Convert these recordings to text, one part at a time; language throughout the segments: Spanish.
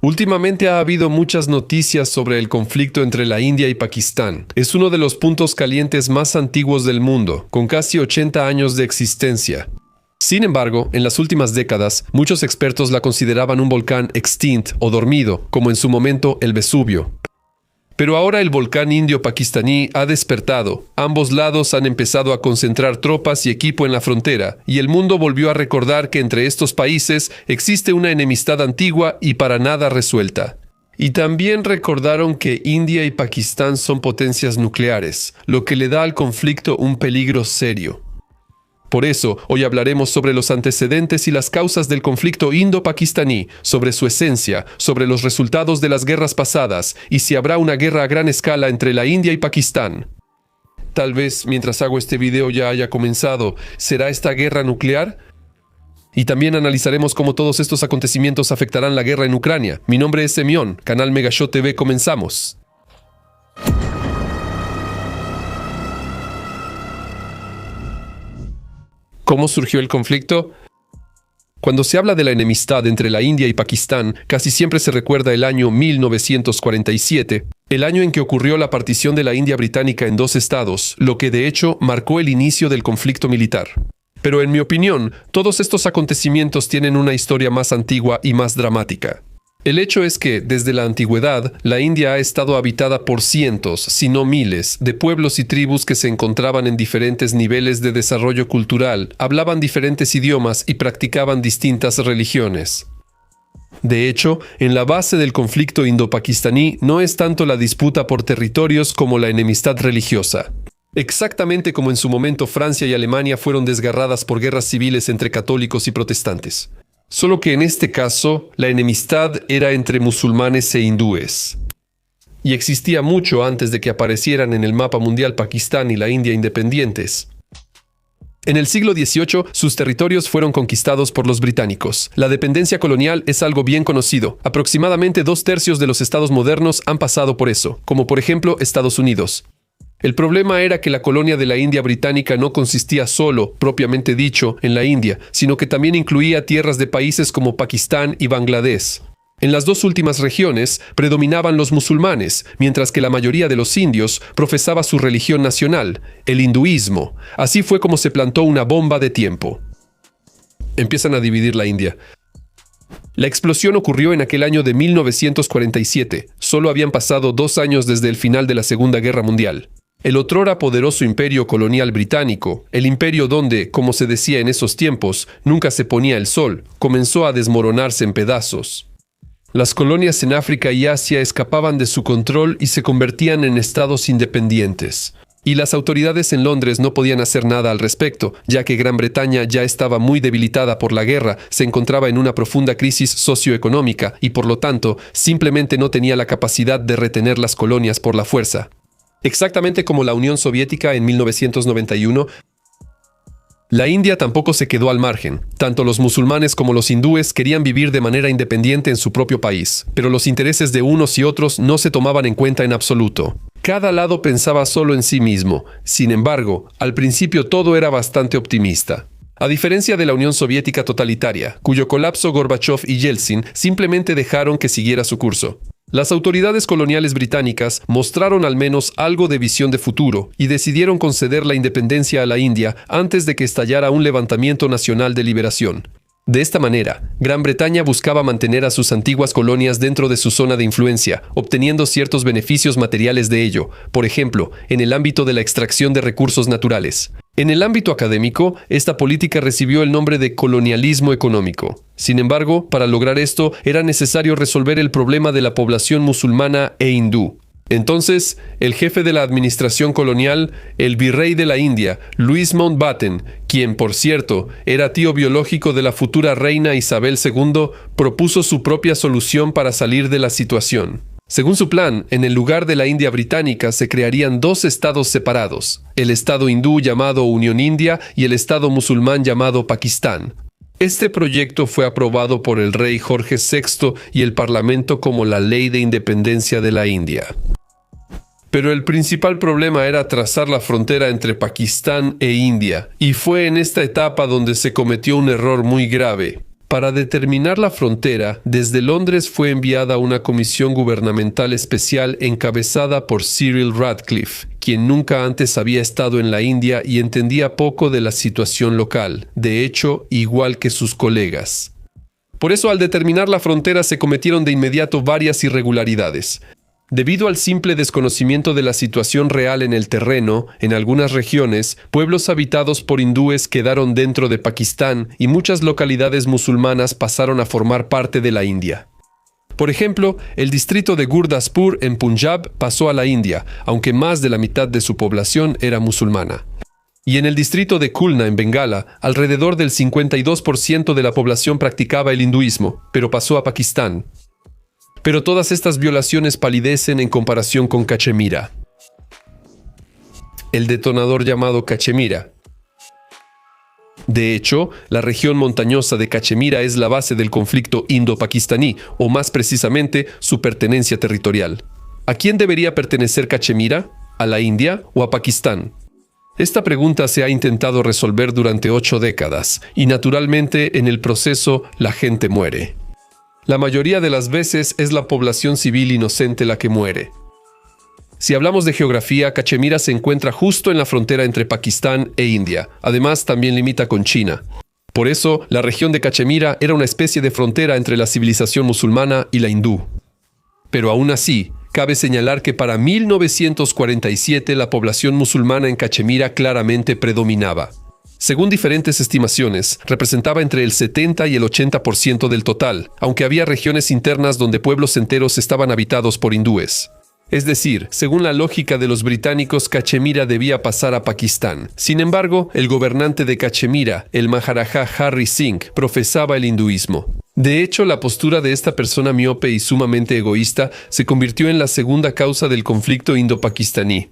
Últimamente ha habido muchas noticias sobre el conflicto entre la India y Pakistán. Es uno de los puntos calientes más antiguos del mundo, con casi 80 años de existencia. Sin embargo, en las últimas décadas, muchos expertos la consideraban un volcán extinto o dormido, como en su momento el Vesubio. Pero ahora el volcán indio-pakistaní ha despertado, ambos lados han empezado a concentrar tropas y equipo en la frontera, y el mundo volvió a recordar que entre estos países existe una enemistad antigua y para nada resuelta. Y también recordaron que India y Pakistán son potencias nucleares, lo que le da al conflicto un peligro serio. Por eso, hoy hablaremos sobre los antecedentes y las causas del conflicto indo-pakistaní, sobre su esencia, sobre los resultados de las guerras pasadas y si habrá una guerra a gran escala entre la India y Pakistán. Tal vez mientras hago este video ya haya comenzado. ¿Será esta guerra nuclear? Y también analizaremos cómo todos estos acontecimientos afectarán la guerra en Ucrania. Mi nombre es Semyon, canal Megashot TV, comenzamos. ¿Cómo surgió el conflicto? Cuando se habla de la enemistad entre la India y Pakistán, casi siempre se recuerda el año 1947, el año en que ocurrió la partición de la India británica en dos estados, lo que de hecho marcó el inicio del conflicto militar. Pero en mi opinión, todos estos acontecimientos tienen una historia más antigua y más dramática. El hecho es que, desde la antigüedad, la India ha estado habitada por cientos, si no miles, de pueblos y tribus que se encontraban en diferentes niveles de desarrollo cultural, hablaban diferentes idiomas y practicaban distintas religiones. De hecho, en la base del conflicto indo-pakistaní no es tanto la disputa por territorios como la enemistad religiosa. Exactamente como en su momento Francia y Alemania fueron desgarradas por guerras civiles entre católicos y protestantes. Solo que en este caso, la enemistad era entre musulmanes e hindúes. Y existía mucho antes de que aparecieran en el mapa mundial Pakistán y la India independientes. En el siglo XVIII, sus territorios fueron conquistados por los británicos. La dependencia colonial es algo bien conocido. Aproximadamente 2/3 de los estados modernos han pasado por eso, como por ejemplo Estados Unidos. El problema era que la colonia de la India británica no consistía solo, propiamente dicho, en la India, sino que también incluía tierras de países como Pakistán y Bangladesh. En las dos últimas regiones predominaban los musulmanes, mientras que la mayoría de los indios profesaba su religión nacional, el hinduismo. Así fue como se plantó una bomba de tiempo. Empiezan a dividir la India. La explosión ocurrió en aquel año de 1947. Solo habían pasado 2 años desde el final de la Segunda Guerra Mundial. El otrora poderoso imperio colonial británico, el imperio donde, como se decía en esos tiempos, nunca se ponía el sol, comenzó a desmoronarse en pedazos. Las colonias en África y Asia escapaban de su control y se convertían en estados independientes. Y las autoridades en Londres no podían hacer nada al respecto, ya que Gran Bretaña ya estaba muy debilitada por la guerra, se encontraba en una profunda crisis socioeconómica y por lo tanto simplemente no tenía la capacidad de retener las colonias por la fuerza. Exactamente como la Unión Soviética en 1991, la India tampoco se quedó al margen. Tanto los musulmanes como los hindúes querían vivir de manera independiente en su propio país, pero los intereses de unos y otros no se tomaban en cuenta en absoluto. Cada lado pensaba solo en sí mismo. Sin embargo, al principio todo era bastante optimista. A diferencia de la Unión Soviética totalitaria, cuyo colapso Gorbachev y Yeltsin simplemente dejaron que siguiera su curso. Las autoridades coloniales británicas mostraron al menos algo de visión de futuro y decidieron conceder la independencia a la India antes de que estallara un levantamiento nacional de liberación. De esta manera, Gran Bretaña buscaba mantener a sus antiguas colonias dentro de su zona de influencia, obteniendo ciertos beneficios materiales de ello, por ejemplo, en el ámbito de la extracción de recursos naturales. En el ámbito académico, esta política recibió el nombre de colonialismo económico. Sin embargo, para lograr esto, era necesario resolver el problema de la población musulmana e hindú. Entonces, el jefe de la administración colonial, el virrey de la India, Louis Mountbatten, quien, por cierto, era tío biológico de la futura reina Isabel II, propuso su propia solución para salir de la situación. Según su plan, en el lugar de la India británica se crearían 2 estados separados, el estado hindú llamado Unión India y el estado musulmán llamado Pakistán. Este proyecto fue aprobado por el rey Jorge VI y el Parlamento como la Ley de Independencia de la India. Pero el principal problema era trazar la frontera entre Pakistán e India, y fue en esta etapa donde se cometió un error muy grave. Para determinar la frontera, desde Londres fue enviada una comisión gubernamental especial encabezada por Cyril Radcliffe, quien nunca antes había estado en la India y entendía poco de la situación local, de hecho, igual que sus colegas. Por eso, al determinar la frontera se cometieron de inmediato varias irregularidades. Debido al simple desconocimiento de la situación real en el terreno, en algunas regiones, pueblos habitados por hindúes quedaron dentro de Pakistán y muchas localidades musulmanas pasaron a formar parte de la India. Por ejemplo, el distrito de Gurdaspur en Punjab pasó a la India, aunque más de la mitad de su población era musulmana. Y en el distrito de Khulna en Bengala, alrededor del 52% de la población practicaba el hinduismo, pero pasó a Pakistán. Pero todas estas violaciones palidecen en comparación con Cachemira. El detonador llamado Cachemira. De hecho, la región montañosa de Cachemira es la base del conflicto indo-pakistaní, o más precisamente, su pertenencia territorial. ¿A quién debería pertenecer Cachemira? ¿A la India o a Pakistán? Esta pregunta se ha intentado resolver durante 8 décadas, y naturalmente en el proceso la gente muere. La mayoría de las veces es la población civil inocente la que muere. Si hablamos de geografía, Cachemira se encuentra justo en la frontera entre Pakistán e India. Además, también limita con China. Por eso, la región de Cachemira era una especie de frontera entre la civilización musulmana y la hindú. Pero aún así, cabe señalar que para 1947 la población musulmana en Cachemira claramente predominaba. Según diferentes estimaciones, representaba entre el 70 y el 80% del total, aunque había regiones internas donde pueblos enteros estaban habitados por hindúes. Es decir, según la lógica de los británicos, Cachemira debía pasar a Pakistán. Sin embargo, el gobernante de Cachemira, el Maharaja Hari Singh, profesaba el hinduismo. De hecho, la postura de esta persona miope y sumamente egoísta se convirtió en la segunda causa del conflicto indo-pakistaní.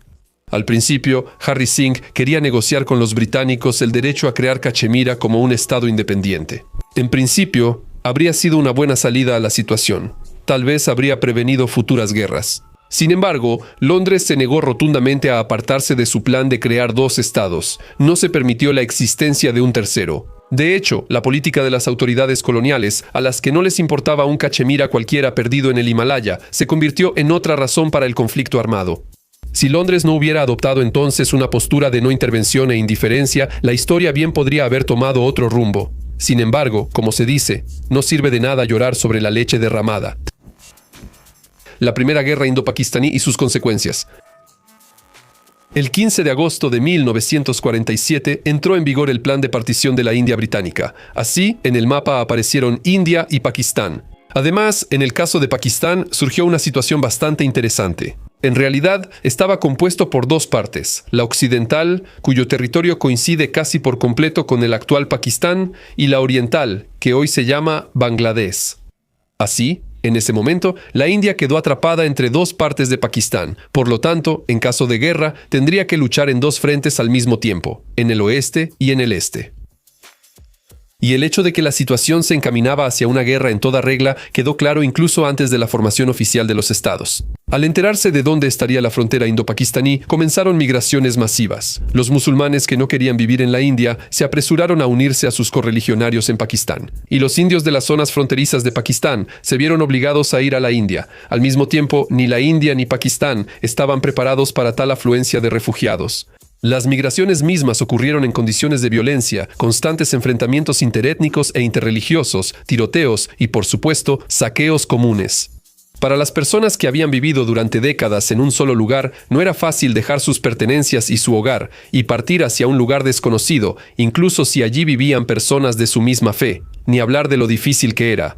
Al principio, Hari Singh quería negociar con los británicos el derecho a crear Cachemira como un estado independiente. En principio, habría sido una buena salida a la situación. Tal vez habría prevenido futuras guerras. Sin embargo, Londres se negó rotundamente a apartarse de su plan de crear 2 estados. No se permitió la existencia de un tercero. De hecho, la política de las autoridades coloniales, a las que no les importaba un Cachemira cualquiera perdido en el Himalaya, se convirtió en otra razón para el conflicto armado. Si Londres no hubiera adoptado entonces una postura de no intervención e indiferencia, la historia bien podría haber tomado otro rumbo. Sin embargo, como se dice, no sirve de nada llorar sobre la leche derramada. La Primera Guerra Indo-Pakistaní y sus consecuencias. El 15 de agosto de 1947 entró en vigor el plan de partición de la India británica. Así, en el mapa aparecieron India y Pakistán. Además, en el caso de Pakistán surgió una situación bastante interesante. En realidad, estaba compuesto por 2 partes, la occidental, cuyo territorio coincide casi por completo con el actual Pakistán, y la oriental, que hoy se llama Bangladesh. Así, en ese momento, la India quedó atrapada entre 2 partes de Pakistán. Por lo tanto, en caso de guerra, tendría que luchar en 2 frentes al mismo tiempo, en el oeste y en el este. Y el hecho de que la situación se encaminaba hacia una guerra en toda regla quedó claro incluso antes de la formación oficial de los estados. Al enterarse de dónde estaría la frontera indo-pakistaní, comenzaron migraciones masivas. Los musulmanes que no querían vivir en la India se apresuraron a unirse a sus correligionarios en Pakistán. Y los indios de las zonas fronterizas de Pakistán se vieron obligados a ir a la India. Al mismo tiempo, ni la India ni Pakistán estaban preparados para tal afluencia de refugiados. Las migraciones mismas ocurrieron en condiciones de violencia, constantes enfrentamientos interétnicos e interreligiosos, tiroteos y, por supuesto, saqueos comunes. Para las personas que habían vivido durante décadas en un solo lugar, no era fácil dejar sus pertenencias y su hogar y partir hacia un lugar desconocido, incluso si allí vivían personas de su misma fe, ni hablar de lo difícil que era.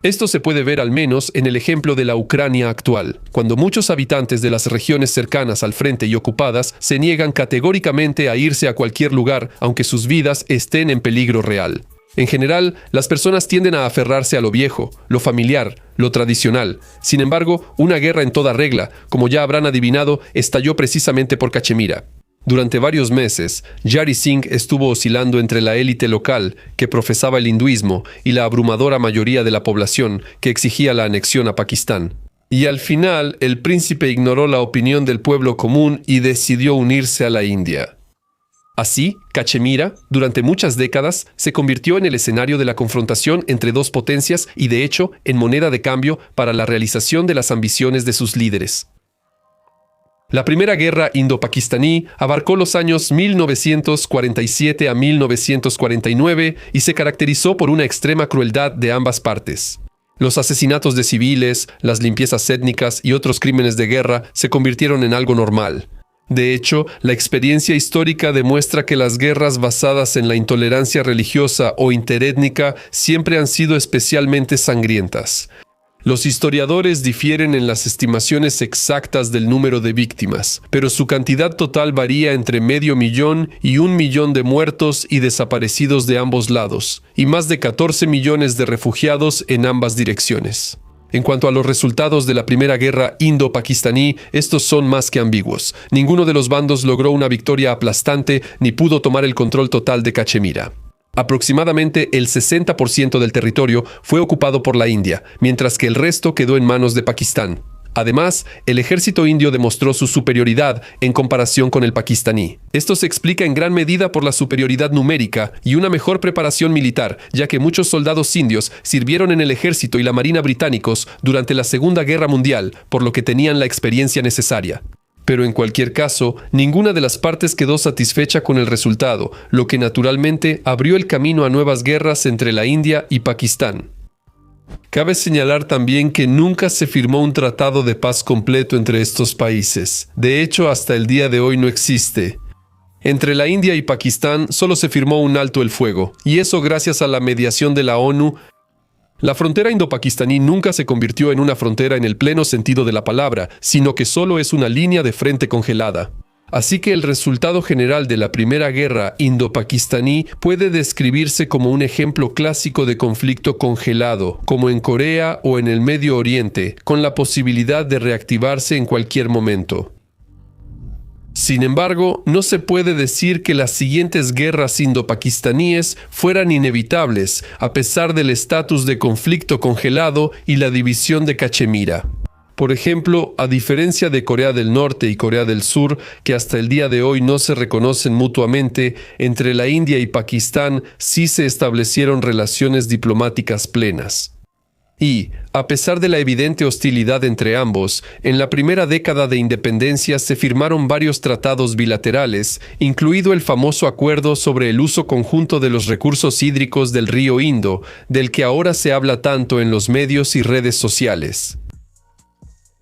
Esto se puede ver al menos en el ejemplo de la Ucrania actual, cuando muchos habitantes de las regiones cercanas al frente y ocupadas se niegan categóricamente a irse a cualquier lugar, aunque sus vidas estén en peligro real. En general, las personas tienden a aferrarse a lo viejo, lo familiar, lo tradicional. Sin embargo, una guerra en toda regla, como ya habrán adivinado, estalló precisamente por Cachemira. Durante varios meses, Hari Singh estuvo oscilando entre la élite local, que profesaba el hinduismo, y la abrumadora mayoría de la población, que exigía la anexión a Pakistán. Y al final, el príncipe ignoró la opinión del pueblo común y decidió unirse a la India. Así, Cachemira, durante muchas décadas, se convirtió en el escenario de la confrontación entre dos potencias y, de hecho, en moneda de cambio para la realización de las ambiciones de sus líderes. La Primera Guerra Indo-Pakistaní abarcó los años 1947 a 1949 y se caracterizó por una extrema crueldad de ambas partes. Los asesinatos de civiles, las limpiezas étnicas y otros crímenes de guerra se convirtieron en algo normal. De hecho, la experiencia histórica demuestra que las guerras basadas en la intolerancia religiosa o interétnica siempre han sido especialmente sangrientas. Los historiadores difieren en las estimaciones exactas del número de víctimas, pero su cantidad total varía entre 500,000 y 1,000,000 de muertos y desaparecidos de ambos lados, y más de 14 millones de refugiados en ambas direcciones. En cuanto a los resultados de la Primera Guerra Indo-Pakistaní, estos son más que ambiguos. Ninguno de los bandos logró una victoria aplastante ni pudo tomar el control total de Cachemira. Aproximadamente el 60% del territorio fue ocupado por la India, mientras que el resto quedó en manos de Pakistán. Además, el ejército indio demostró su superioridad en comparación con el pakistaní. Esto se explica en gran medida por la superioridad numérica y una mejor preparación militar, ya que muchos soldados indios sirvieron en el ejército y la marina británicos durante la Segunda Guerra Mundial, por lo que tenían la experiencia necesaria. Pero en cualquier caso, ninguna de las partes quedó satisfecha con el resultado, lo que naturalmente abrió el camino a nuevas guerras entre la India y Pakistán. Cabe señalar también que nunca se firmó un tratado de paz completo entre estos países. De hecho, hasta el día de hoy no existe. Entre la India y Pakistán solo se firmó un alto el fuego, y eso gracias a la mediación de la ONU. La frontera indo-pakistaní nunca se convirtió en una frontera en el pleno sentido de la palabra, sino que solo es una línea de frente congelada. Así que el resultado general de la Primera Guerra Indo-Pakistaní puede describirse como un ejemplo clásico de conflicto congelado, como en Corea o en el Medio Oriente, con la posibilidad de reactivarse en cualquier momento. Sin embargo, no se puede decir que las siguientes guerras indo-pakistaníes fueran inevitables, a pesar del estatus de conflicto congelado y la división de Cachemira. Por ejemplo, a diferencia de Corea del Norte y Corea del Sur, que hasta el día de hoy no se reconocen mutuamente, entre la India y Pakistán sí se establecieron relaciones diplomáticas plenas. Y, a pesar de la evidente hostilidad entre ambos, en la primera década de independencia se firmaron varios tratados bilaterales, incluido el famoso acuerdo sobre el uso conjunto de los recursos hídricos del río Indo, del que ahora se habla tanto en los medios y redes sociales.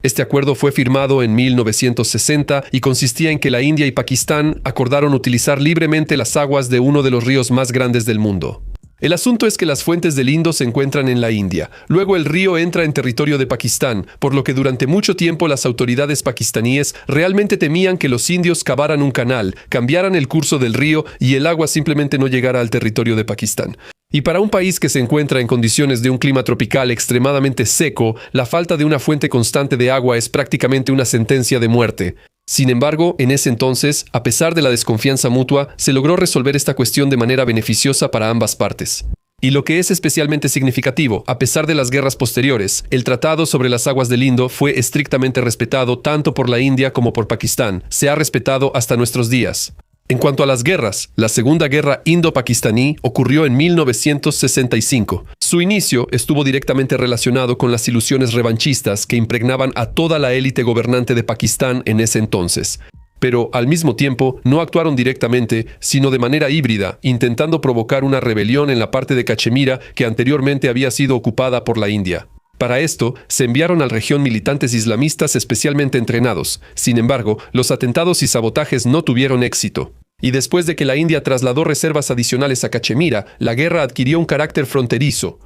Este acuerdo fue firmado en 1960 y consistía en que la India y Pakistán acordaron utilizar libremente las aguas de uno de los ríos más grandes del mundo. El asunto es que las fuentes del Indo se encuentran en la India. Luego el río entra en territorio de Pakistán, por lo que durante mucho tiempo las autoridades pakistaníes realmente temían que los indios cavaran un canal, cambiaran el curso del río y el agua simplemente no llegara al territorio de Pakistán. Y para un país que se encuentra en condiciones de un clima tropical extremadamente seco, la falta de una fuente constante de agua es prácticamente una sentencia de muerte. Sin embargo, en ese entonces, a pesar de la desconfianza mutua, se logró resolver esta cuestión de manera beneficiosa para ambas partes. Y lo que es especialmente significativo, a pesar de las guerras posteriores, el Tratado sobre las Aguas del Indo fue estrictamente respetado tanto por la India como por Pakistán. Se ha respetado hasta nuestros días. En cuanto a las guerras, la Segunda Guerra Indo-Pakistaní ocurrió en 1965. Su inicio estuvo directamente relacionado con las ilusiones revanchistas que impregnaban a toda la élite gobernante de Pakistán en ese entonces. Pero, al mismo tiempo, no actuaron directamente, sino de manera híbrida, intentando provocar una rebelión en la parte de Cachemira que anteriormente había sido ocupada por la India. Para esto, se enviaron a la región militantes islamistas especialmente entrenados. Sin embargo, los atentados y sabotajes no tuvieron éxito. Y después de que la India trasladó reservas adicionales a Cachemira, la guerra adquirió un carácter fronterizo.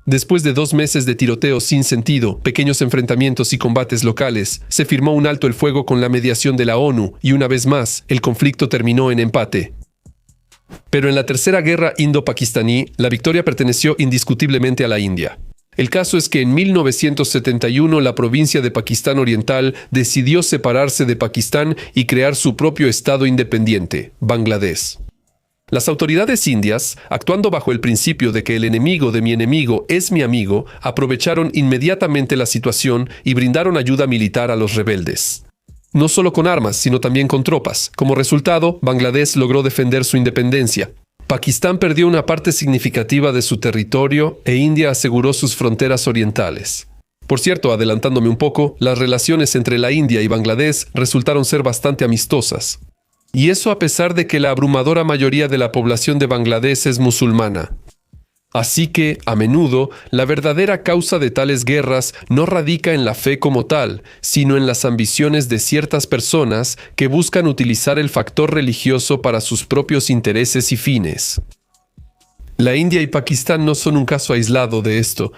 Después de 2 meses de tiroteos sin sentido, pequeños enfrentamientos y combates locales, se firmó un alto el fuego con la mediación de la ONU y una vez más, el conflicto terminó en empate. Pero en la Tercera Guerra Indo-Pakistaní, la victoria perteneció indiscutiblemente a la India. El caso es que en 1971 la provincia de Pakistán Oriental decidió separarse de Pakistán y crear su propio estado independiente, Bangladesh. Las autoridades indias, actuando bajo el principio de que el enemigo de mi enemigo es mi amigo, aprovecharon inmediatamente la situación y brindaron ayuda militar a los rebeldes. no solo con armas, sino también con tropas. Como resultado, Bangladesh logró defender su independencia. Pakistán perdió una parte significativa de su territorio e India aseguró sus fronteras orientales. Por cierto, adelantándome un poco, las relaciones entre la India y Bangladesh resultaron ser bastante amistosas. Y eso a pesar de que la abrumadora mayoría de la población de Bangladesh es musulmana. Así que, a menudo, la verdadera causa de tales guerras no radica en la fe como tal, sino en las ambiciones de ciertas personas que buscan utilizar el factor religioso para sus propios intereses y fines. La India y Pakistán no son un caso aislado de esto.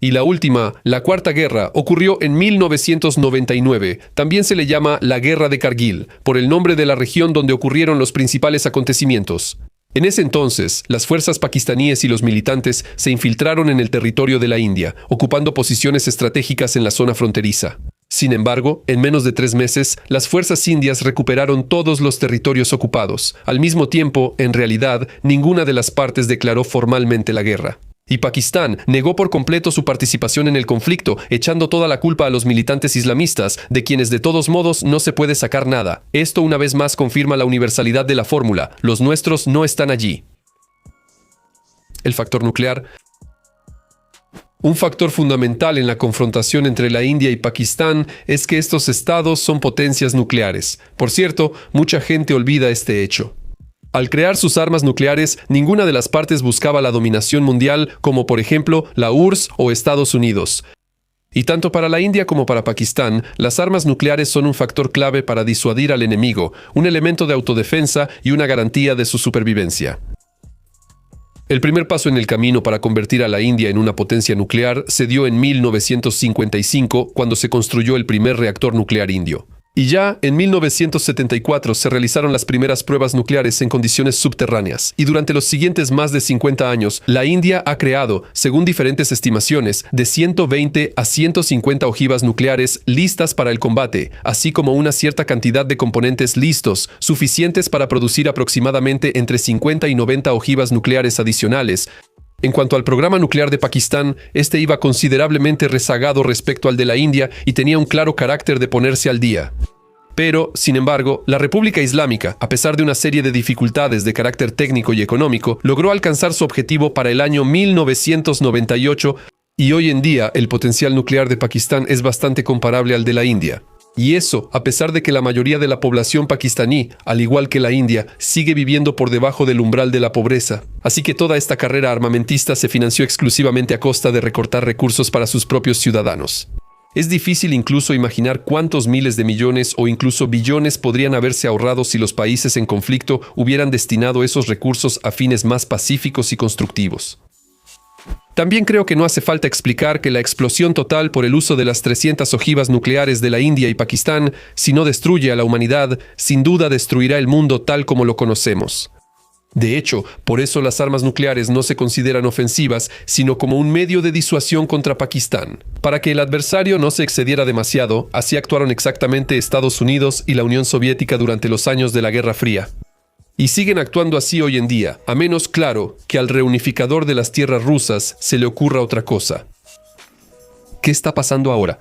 Y la última, la Cuarta Guerra, ocurrió en 1999. También se le llama la Guerra de Kargil, por el nombre de la región donde ocurrieron los principales acontecimientos. En ese entonces, las fuerzas pakistaníes y los militantes se infiltraron en el territorio de la India, ocupando posiciones estratégicas en la zona fronteriza. Sin embargo, en menos de 3 meses, las fuerzas indias recuperaron todos los territorios ocupados. Al mismo tiempo, en realidad, ninguna de las partes declaró formalmente la guerra. Y Pakistán negó por completo su participación en el conflicto, echando toda la culpa a los militantes islamistas, de quienes de todos modos no se puede sacar nada. Esto una vez más confirma la universalidad de la fórmula. Los nuestros no están allí. El factor nuclear. Un factor fundamental en la confrontación entre la India y Pakistán es que estos estados son potencias nucleares. Por cierto, mucha gente olvida este hecho. Al crear sus armas nucleares, ninguna de las partes buscaba la dominación mundial, como por ejemplo la URSS o Estados Unidos. Y tanto para la India como para Pakistán, las armas nucleares son un factor clave para disuadir al enemigo, un elemento de autodefensa y una garantía de su supervivencia. El primer paso en el camino para convertir a la India en una potencia nuclear se dio en 1955, cuando se construyó el primer reactor nuclear indio. Y ya en 1974 se realizaron las primeras pruebas nucleares en condiciones subterráneas, y durante los siguientes más de 50 años, la India ha creado, según diferentes estimaciones, de 120 a 150 ojivas nucleares listas para el combate, así como una cierta cantidad de componentes listos, suficientes para producir aproximadamente entre 50 y 90 ojivas nucleares adicionales. En cuanto al programa nuclear de Pakistán, este iba considerablemente rezagado respecto al de la India y tenía un claro carácter de ponerse al día. Pero, sin embargo, la República Islámica, a pesar de una serie de dificultades de carácter técnico y económico, logró alcanzar su objetivo para el año 1998 y hoy en día el potencial nuclear de Pakistán es bastante comparable al de la India. Y eso, a pesar de que la mayoría de la población pakistaní, al igual que la India, sigue viviendo por debajo del umbral de la pobreza. Así que toda esta carrera armamentista se financió exclusivamente a costa de recortar recursos para sus propios ciudadanos. Es difícil incluso imaginar cuántos miles de millones o incluso billones podrían haberse ahorrado si los países en conflicto hubieran destinado esos recursos a fines más pacíficos y constructivos. También creo que no hace falta explicar que la explosión total por el uso de las 300 ojivas nucleares de la India y Pakistán, si no destruye a la humanidad, sin duda destruirá el mundo tal como lo conocemos. De hecho, por eso las armas nucleares no se consideran ofensivas, sino como un medio de disuasión contra Pakistán. Para que el adversario no se excediera demasiado, así actuaron exactamente Estados Unidos y la Unión Soviética durante los años de la Guerra Fría. Y siguen actuando así hoy en día, a menos, claro, que al reunificador de las tierras rusas se le ocurra otra cosa. ¿Qué está pasando ahora?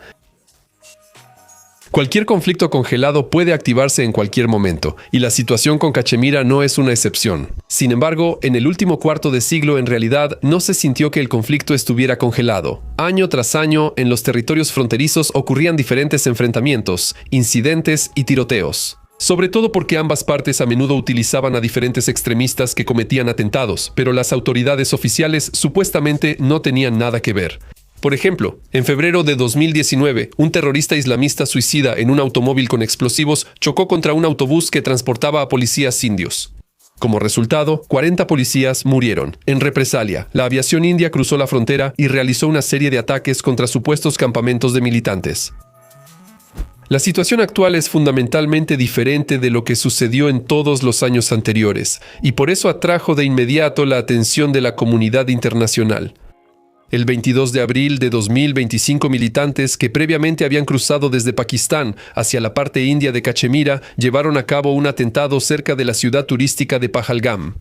Cualquier conflicto congelado puede activarse en cualquier momento, y la situación con Cachemira no es una excepción. Sin embargo, en el último cuarto de siglo en realidad no se sintió que el conflicto estuviera congelado. Año tras año, en los territorios fronterizos ocurrían diferentes enfrentamientos, incidentes y tiroteos. Sobre todo porque ambas partes a menudo utilizaban a diferentes extremistas que cometían atentados, pero las autoridades oficiales supuestamente no tenían nada que ver. Por ejemplo, en febrero de 2019, un terrorista islamista suicida en un automóvil con explosivos chocó contra un autobús que transportaba a policías indios. Como resultado, 40 policías murieron. En represalia, la aviación india cruzó la frontera y realizó una serie de ataques contra supuestos campamentos de militantes. La situación actual es fundamentalmente diferente de lo que sucedió en todos los años anteriores, y por eso atrajo de inmediato la atención de la comunidad internacional. El 22 de abril de 2025 militantes que previamente habían cruzado desde Pakistán hacia la parte india de Cachemira llevaron a cabo un atentado cerca de la ciudad turística de Pahalgam.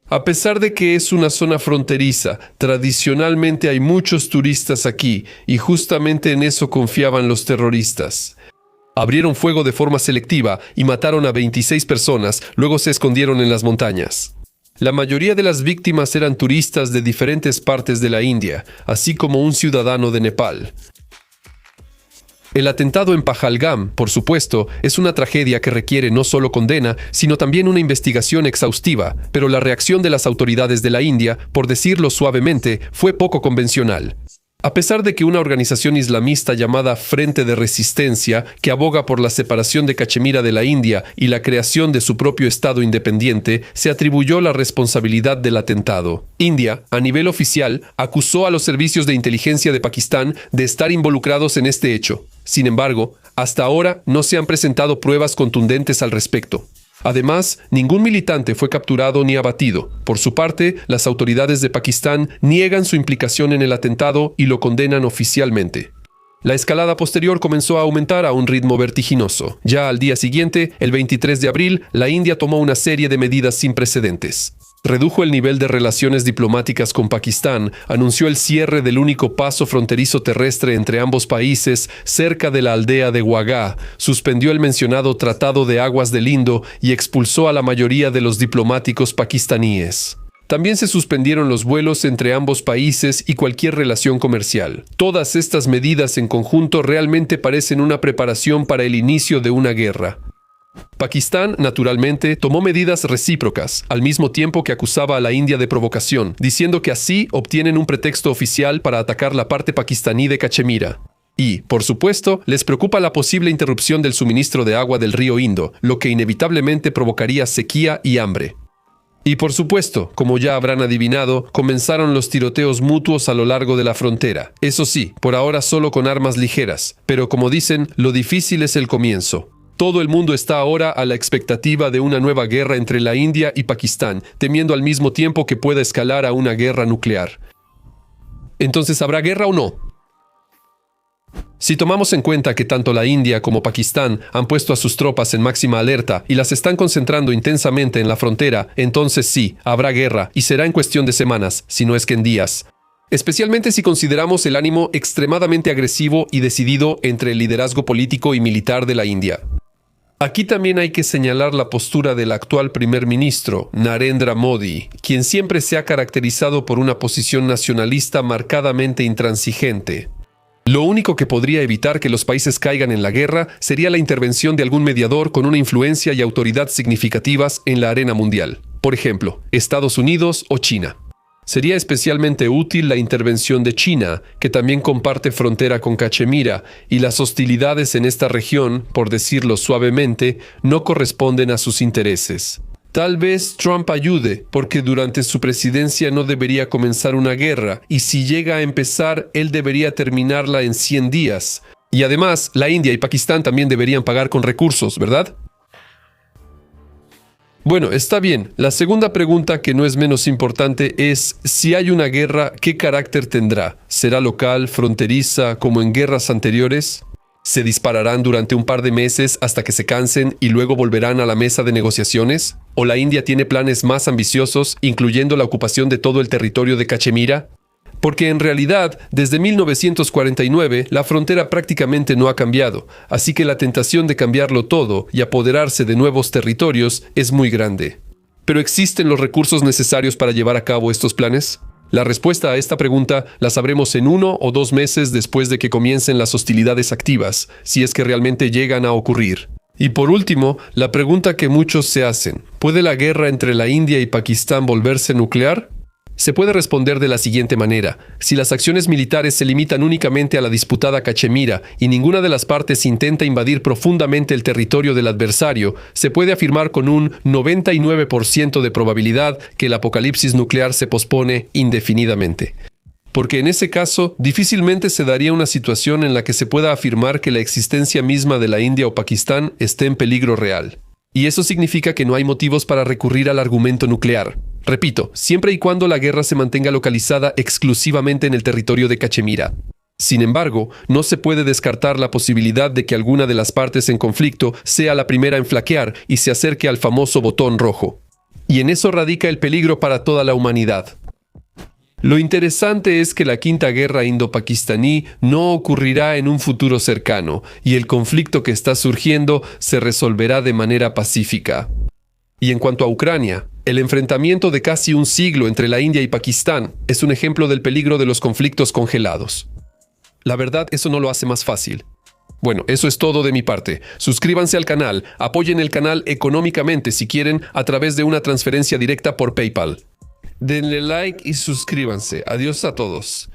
A pesar de que es una zona fronteriza, tradicionalmente hay muchos turistas aquí, y justamente en eso confiaban los terroristas. Abrieron fuego de forma selectiva y mataron a 26 personas, luego se escondieron en las montañas. La mayoría de las víctimas eran turistas de diferentes partes de la India, así como un ciudadano de Nepal. El atentado en Pahalgam, por supuesto, es una tragedia que requiere no solo condena, sino también una investigación exhaustiva, pero la reacción de las autoridades de la India, por decirlo suavemente, fue poco convencional. A pesar de que una organización islamista llamada Frente de Resistencia, que aboga por la separación de Cachemira de la India y la creación de su propio Estado independiente, se atribuyó la responsabilidad del atentado. India, a nivel oficial, acusó a los servicios de inteligencia de Pakistán de estar involucrados en este hecho. Sin embargo, hasta ahora no se han presentado pruebas contundentes al respecto. Además, ningún militante fue capturado ni abatido. Por su parte, las autoridades de Pakistán niegan su implicación en el atentado y lo condenan oficialmente. La escalada posterior comenzó a aumentar a un ritmo vertiginoso. Ya al día siguiente, el 23 de abril, la India tomó una serie de medidas sin precedentes. Redujo el nivel de relaciones diplomáticas con Pakistán, anunció el cierre del único paso fronterizo terrestre entre ambos países cerca de la aldea de Wagah, suspendió el mencionado Tratado de Aguas del Indo y expulsó a la mayoría de los diplomáticos pakistaníes. También se suspendieron los vuelos entre ambos países y cualquier relación comercial. Todas estas medidas en conjunto realmente parecen una preparación para el inicio de una guerra. Pakistán, naturalmente, tomó medidas recíprocas, al mismo tiempo que acusaba a la India de provocación, diciendo que así obtienen un pretexto oficial para atacar la parte pakistaní de Cachemira. Y, por supuesto, les preocupa la posible interrupción del suministro de agua del río Indo, lo que inevitablemente provocaría sequía y hambre. Y por supuesto, como ya habrán adivinado, comenzaron los tiroteos mutuos a lo largo de la frontera. Eso sí, por ahora solo con armas ligeras, pero como dicen, lo difícil es el comienzo. Todo el mundo está ahora a la expectativa de una nueva guerra entre la India y Pakistán, temiendo al mismo tiempo que pueda escalar a una guerra nuclear. Entonces, ¿habrá guerra o no? Si tomamos en cuenta que tanto la India como Pakistán han puesto a sus tropas en máxima alerta y las están concentrando intensamente en la frontera, entonces sí, habrá guerra y será en cuestión de semanas, si no es que en días. Especialmente si consideramos el ánimo extremadamente agresivo y decidido entre el liderazgo político y militar de la India. Aquí también hay que señalar la postura del actual primer ministro, Narendra Modi, quien siempre se ha caracterizado por una posición nacionalista marcadamente intransigente. Lo único que podría evitar que los países caigan en la guerra sería la intervención de algún mediador con una influencia y autoridad significativas en la arena mundial. Por ejemplo, Estados Unidos o China. Sería especialmente útil la intervención de China, que también comparte frontera con Cachemira, y las hostilidades en esta región, por decirlo suavemente, no corresponden a sus intereses. Tal vez Trump ayude, porque durante su presidencia no debería comenzar una guerra, y si llega a empezar, él debería terminarla en 100 días. Y además, la India y Pakistán también deberían pagar con recursos, ¿verdad? Bueno, está bien. La segunda pregunta, que no es menos importante, es si hay una guerra, ¿qué carácter tendrá? ¿Será local, fronteriza, como en guerras anteriores? ¿Se dispararán durante un par de meses hasta que se cansen y luego volverán a la mesa de negociaciones? ¿O la India tiene planes más ambiciosos, incluyendo la ocupación de todo el territorio de Cachemira? Porque en realidad, desde 1949, la frontera prácticamente no ha cambiado, así que la tentación de cambiarlo todo y apoderarse de nuevos territorios es muy grande. ¿Pero existen los recursos necesarios para llevar a cabo estos planes? La respuesta a esta pregunta la sabremos en 1 o 2 meses después de que comiencen las hostilidades activas, si es que realmente llegan a ocurrir. Y por último, la pregunta que muchos se hacen: ¿puede la guerra entre la India y Pakistán volverse nuclear? Se puede responder de la siguiente manera: si las acciones militares se limitan únicamente a la disputada Cachemira y ninguna de las partes intenta invadir profundamente el territorio del adversario, se puede afirmar con un 99% de probabilidad que el apocalipsis nuclear se pospone indefinidamente. Porque en ese caso, difícilmente se daría una situación en la que se pueda afirmar que la existencia misma de la India o Pakistán esté en peligro real. Y eso significa que no hay motivos para recurrir al argumento nuclear. Repito, siempre y cuando la guerra se mantenga localizada exclusivamente en el territorio de Cachemira. Sin embargo, no se puede descartar la posibilidad de que alguna de las partes en conflicto sea la primera en flaquear y se acerque al famoso botón rojo. Y en eso radica el peligro para toda la humanidad. Lo interesante es que la quinta guerra indo-pakistaní no ocurrirá en un futuro cercano y el conflicto que está surgiendo se resolverá de manera pacífica. Y en cuanto a Ucrania, el enfrentamiento de casi un siglo entre la India y Pakistán es un ejemplo del peligro de los conflictos congelados. La verdad, eso no lo hace más fácil. Bueno, eso es todo de mi parte. Suscríbanse al canal, apoyen el canal económicamente si quieren a través de una transferencia directa por PayPal. Denle like y suscríbanse. Adiós a todos.